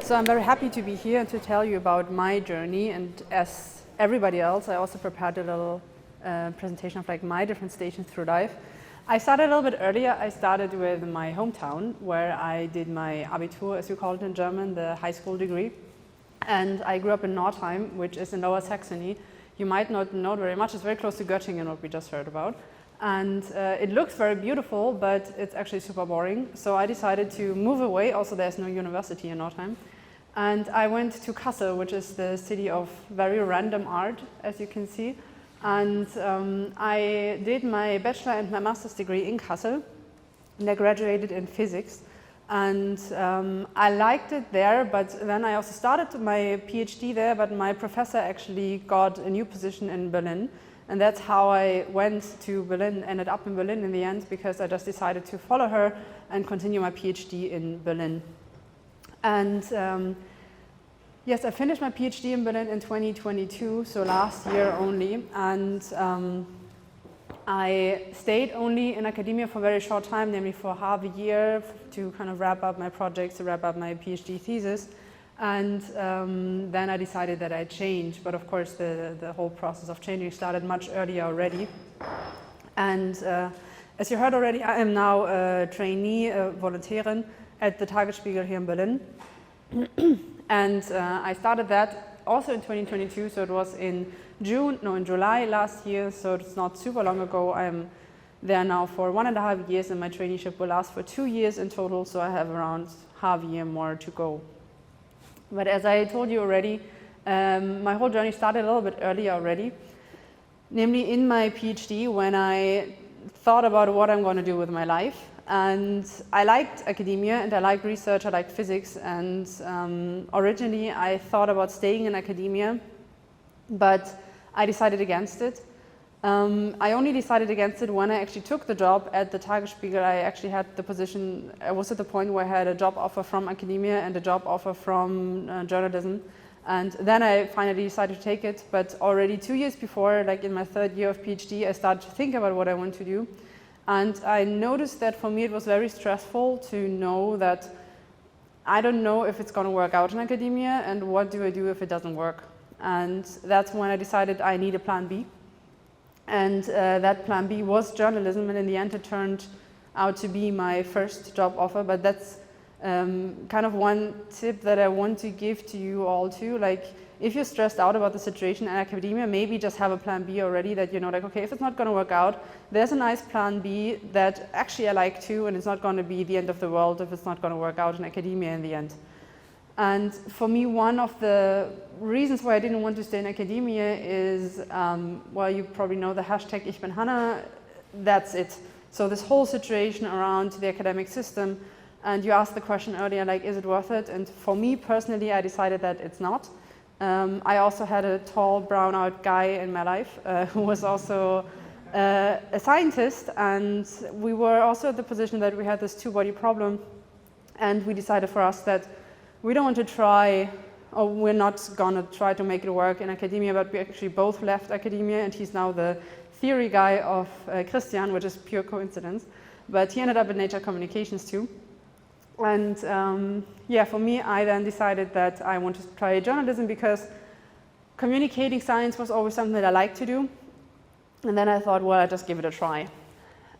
So I'm very happy to be here and to tell you about my journey, and as everybody else, I also prepared a little presentation of like my different stations through life. I started a little bit earlier. I started with my hometown, where I did my Abitur, as you call it in German, the high school degree. And I grew up in Nordheim, which is in Lower Saxony. You might not know very much. It's very close to Göttingen, what we just heard about. And it looks very beautiful, but it's actually super boring. So I decided to move away. Also, there's no university in Nordheim. And I went to Kassel, which is the city of very random art, as you can see. And I did my bachelor and my master's degree in Kassel, and I graduated in physics. And I liked it there, but then I also started my PhD there, but my professor actually got a new position in Berlin. And that's how I went to Berlin, ended up in Berlin in the end, because I just decided to follow her and continue my PhD in Berlin. And yes, I finished my PhD in Berlin in 2022, so last year only. And I stayed only in academia for a very short time, namely for half a year, to kind of wrap up my projects, to wrap up my PhD thesis. And then I decided that I'd change. But of course, the whole process of changing started much earlier already. And as you heard already, I am now a trainee, Volontärin at the Tagesspiegel here in Berlin. And I started that also in 2022, so it was in July last year, so it's not super long ago. I'm there now for 1.5 years, and my traineeship will last for 2 years in total, so I have around half a year more to go. But as I told you already, my whole journey started a little bit earlier already, namely in my PhD, when I thought about what I'm going to do with my life. And I liked academia, and I liked research, I liked physics, and originally I thought about staying in academia, but I decided against it. I only decided against it when I actually took the job at the Tagesspiegel. I actually had the position, I was at the point where I had a job offer from academia and a job offer from journalism. And then I finally decided to take it, but already 2 years before, like in my 3rd year of PhD, I started to think about what I want to do. And I noticed that for me it was very stressful to know that I don't know if it's going to work out in academia, and what do I do if it doesn't work. And that's when I decided I need a plan B. And that plan B was journalism, and in the end it turned out to be my first job offer. But that's kind of one tip that I want to give to you all too. Like, if you're stressed out about the situation in academia, maybe just have a plan B already, that you know, like, okay, if it's not going to work out, there's a nice plan B that actually I like too, and it's not going to be the end of the world if it's not going to work out in academia in the end. And for me, one of the reasons why I didn't want to stay in academia is, well, you probably know the hashtag Ich bin Hanna, that's it. So this whole situation around the academic system, and you asked the question earlier, like, is it worth it? And for me personally, I decided that it's not. I also had a tall, brown-eyed guy in my life who was also a scientist, and we were also at the position that we had this two-body problem, and we decided for us that we don't want to try, or we're not going to try to make it work in academia, but we actually both left academia, and he's now the theory guy of Christian, which is pure coincidence, but he ended up in Nature Communications too. And yeah, for me, I then decided that I wanted to try journalism, because communicating science was always something that I liked to do. And then I thought, well, I'll just give it a try.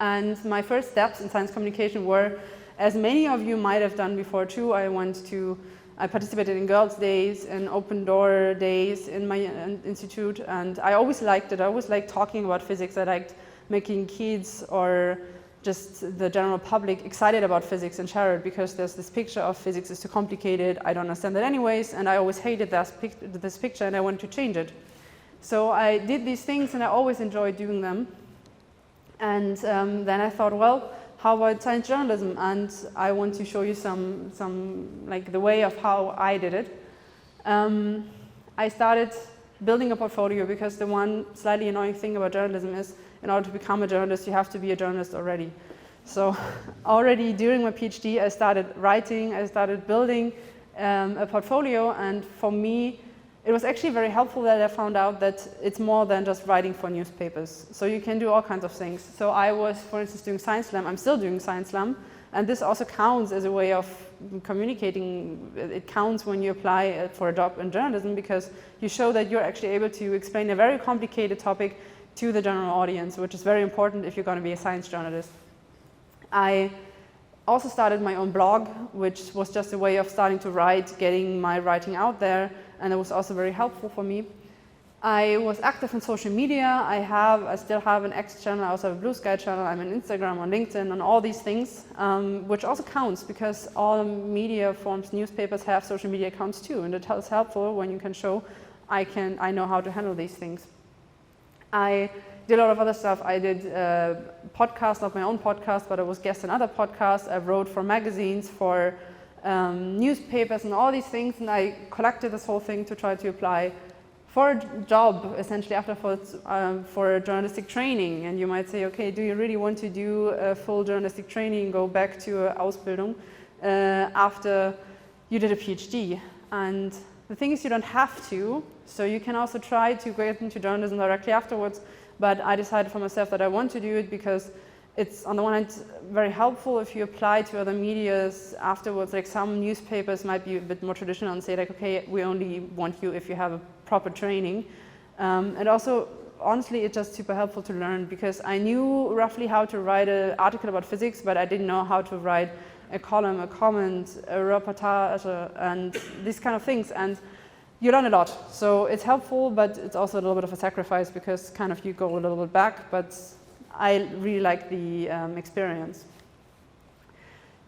And my first steps in science communication were, as many of you might have done before too, I participated in Girls' Days and Open Door Days in my institute, and I always liked it. I always liked talking about physics. I liked making kids or just the general public excited about physics and share it, because there's this picture of physics is too complicated, I don't understand it anyways, and I always hated this picture, and I wanted to change it. So I did these things, and I always enjoyed doing them. And then I thought, well, how about science journalism? And I want to show you some like the way of how I did it. I started building a portfolio, because the one slightly annoying thing about journalism is, in order to become a journalist, you have to be a journalist already. So already during my PhD, I started writing, I started building a portfolio, and for me, it was actually very helpful that I found out that it's more than just writing for newspapers. So you can do all kinds of things. So I was, for instance, doing Science Slam. I'm still doing Science Slam. And this also counts as a way of communicating. It counts when you apply for a job in journalism, because you show that you're actually able to explain a very complicated topic to the general audience, which is very important if you're going to be a science journalist. I also started my own blog, which was just a way of starting to write, getting my writing out there, and it was also very helpful for me. I was active on social media. I still have an X channel, I also have a Blue Sky channel, I'm on Instagram, on LinkedIn, on all these things, which also counts because all media forms, newspapers have social media accounts too, and it is helpful when you can show I know how to handle these things. I did a lot of other stuff. I did podcasts, not my own podcast, but I was guest on other podcasts. I wrote for magazines, for newspapers and all these things, and I collected this whole thing to try to apply for a job, essentially for journalistic training. And you might say, okay, do you really want to do a full journalistic training, go back to a Ausbildung after you did a PhD? And the thing is, you don't have to, so you can also try to get into journalism directly afterwards, but I decided for myself that I want to do it because it's, on the one hand, very helpful if you apply to other medias afterwards. Like some newspapers might be a bit more traditional and say like, okay, we only want you if you have a proper training. And also, honestly, it's just super helpful to learn, because I knew roughly how to write an article about physics, but I didn't know how to write a column, a comment, a reportage, and these kind of things. And you learn a lot. So it's helpful, but it's also a little bit of a sacrifice, because kind of you go a little bit back, but I really like the experience.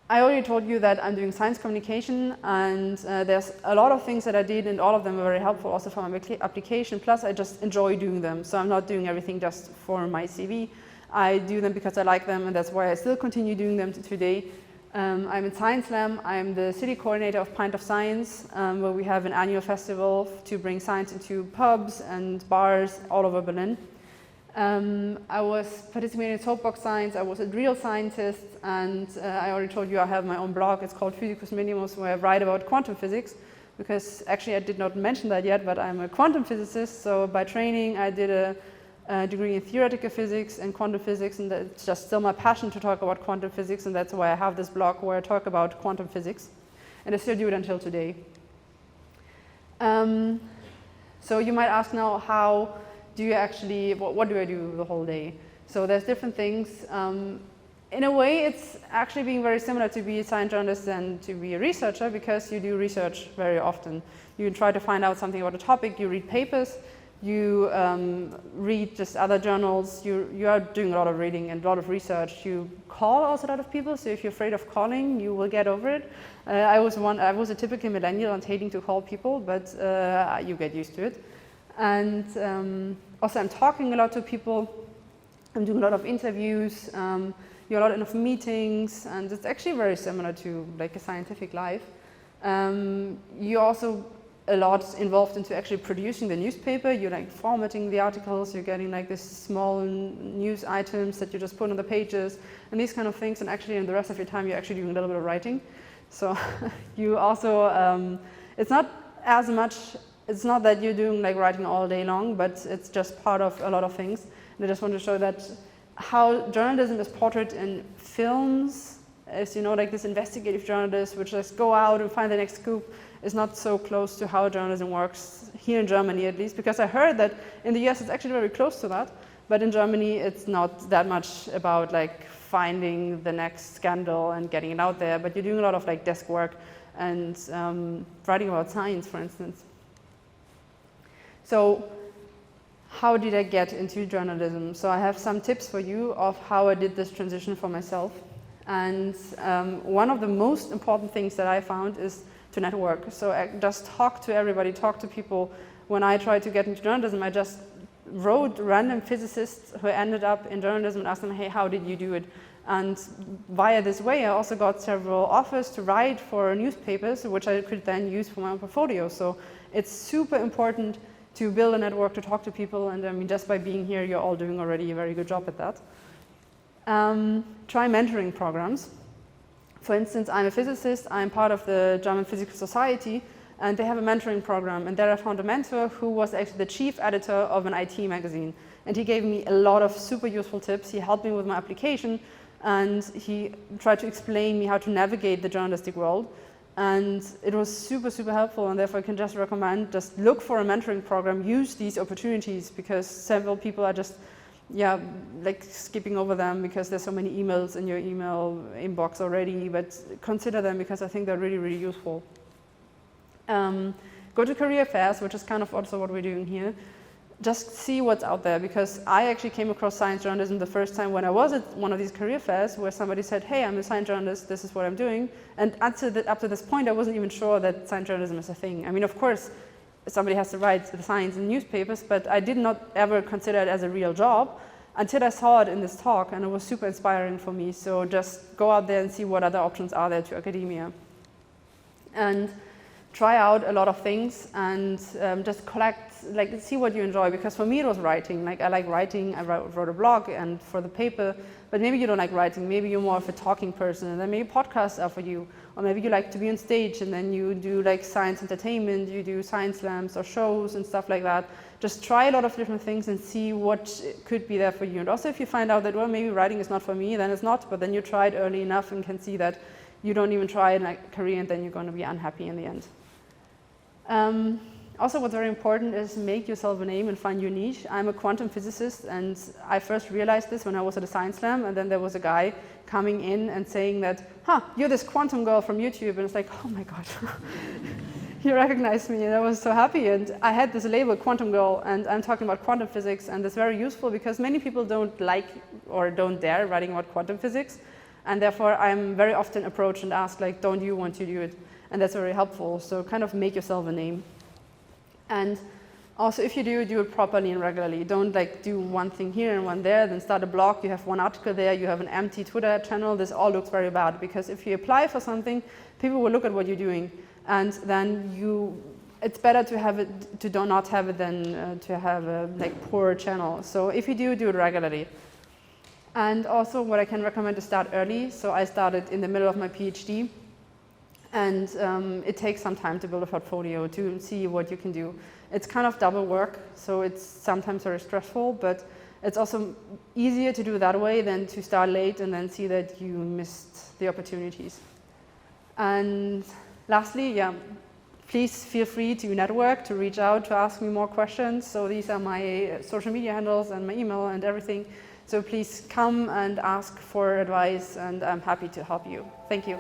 I already told you that I'm doing science communication, and there's a lot of things that I did, and all of them are very helpful also for my application. Plus, I just enjoy doing them. So I'm not doing everything just for my CV. I do them because I like them, and that's why I still continue doing them today. I'm in Science Slam. I'm the city coordinator of Pint of Science, where we have an annual festival to bring science into pubs and bars all over Berlin. I was participating in Soapbox Science. I was a real scientist, and I already told you I have my own blog. It's called Physicus Minimus, where I write about quantum physics, because actually I did not mention that yet, but I'm a quantum physicist. So by training, I did a degree in theoretical physics and quantum physics, and it's just still my passion to talk about quantum physics, and that's why I have this blog where I talk about quantum physics, and I still do it until today. So you might ask now, how do you actually, what do I do the whole day? So there's different things. In a way, it's actually being very similar to be a science journalist and to be a researcher, because you do research very often. You try to find out something about a topic, you read papers, you read just other journals, you are doing a lot of reading and a lot of research. You call also a lot of people, so if you're afraid of calling, you will get over it. I was a typical millennial and hating to call people, but you get used to it. And also I'm talking a lot to people, I'm doing a lot of interviews, you're a lot of meetings, and it's actually very similar to like a scientific life. You also a lot involved into actually producing the newspaper. You're like formatting the articles, you're getting like this small news items that you just put on the pages and these kind of things, and actually in the rest of your time you're actually doing a little bit of writing. So you also, it's not as much, it's not that you're doing like writing all day long, but it's just part of a lot of things. And I just want to show that how journalism is portrayed in films, as you know, like this investigative journalist which just go out and find the next scoop, is not so close to how journalism works here in Germany, at least, because I heard that in the US it's actually very close to that, but in Germany it's not that much about like finding the next scandal and getting it out there, but you're doing a lot of like desk work and writing about science, for instance. So how did I get into journalism? So I have some tips for you of how I did this transition for myself. And one of the most important things that I found is to network. So I just talk to everybody, talk to people. When I tried to get into journalism, I just wrote random physicists who ended up in journalism and asked them, hey, how did you do it? And via this way, I also got several offers to write for newspapers, which I could then use for my own portfolio. So it's super important to build a network, to talk to people, and I mean, just by being here, you're all doing already a very good job at that. Try mentoring programs. For instance, I'm a physicist, I'm part of the German Physical Society, and they have a mentoring program, and there I found a mentor who was actually the chief editor of an IT magazine, and he gave me a lot of super useful tips. He helped me with my application, and he tried to explain me how to navigate the journalistic world. And it was super, super helpful, and therefore I can just recommend, just look for a mentoring program, use these opportunities, because several people are just, yeah, like skipping over them because there's so many emails in your email inbox already, but consider them because I think they're really, really useful. Go to career fairs, which is kind of also what we're doing here. Just see what's out there, because I actually came across science journalism the first time when I was at one of these career fairs where somebody said, hey, I'm a science journalist, this is what I'm doing. And up to this point, I wasn't even sure that science journalism is a thing. I mean, of course, somebody has to write the science in newspapers, but I did not ever consider it as a real job until I saw it in this talk, and it was super inspiring for me. So just go out there and see what other options are there to academia. And try out a lot of things, and just collect, like, see what you enjoy, because for me it was writing. Like, I like writing, I wrote a blog and for the paper, but maybe you don't like writing, maybe you're more of a talking person, and then maybe podcasts are for you, or maybe you like to be on stage and then you do like science entertainment, you do science slams or shows and stuff like that. Just try a lot of different things and see what could be there for you. And also if you find out that, well, maybe writing is not for me, then it's not, but then you tried early enough and can see that you don't even try in a career and then you're going to be unhappy in the end. Also, what's very important is make yourself a name and find your niche. I'm a quantum physicist, and I first realized this when I was at a science slam, and then there was a guy coming in and saying that, you're this quantum girl from YouTube, and it's like, oh my God, he recognized me, and I was so happy. And I had this label, quantum girl, and I'm talking about quantum physics, and it's very useful because many people don't like or don't dare writing about quantum physics, and therefore I'm very often approached and asked, like, don't you want to do it? And that's very helpful. So kind of make yourself a name. And also, if you do it properly and regularly. Don't like do one thing here and one there, then start a blog, you have one article there, you have an empty Twitter channel. This all looks very bad, because if you apply for something, people will look at what you're doing, and then it's better to have it, to not have it than to have a like poor channel. So if you do it regularly. And also what I can recommend is start early. So I started in the middle of my PhD. And it takes some time to build a portfolio to see what you can do. It's kind of double work, so it's sometimes very stressful, but it's also easier to do that way than to start late and then see that you missed the opportunities. And lastly, please feel free to network, to reach out, to ask me more questions. So these are my social media handles and my email and everything. So please come and ask for advice, and I'm happy to help you. Thank you.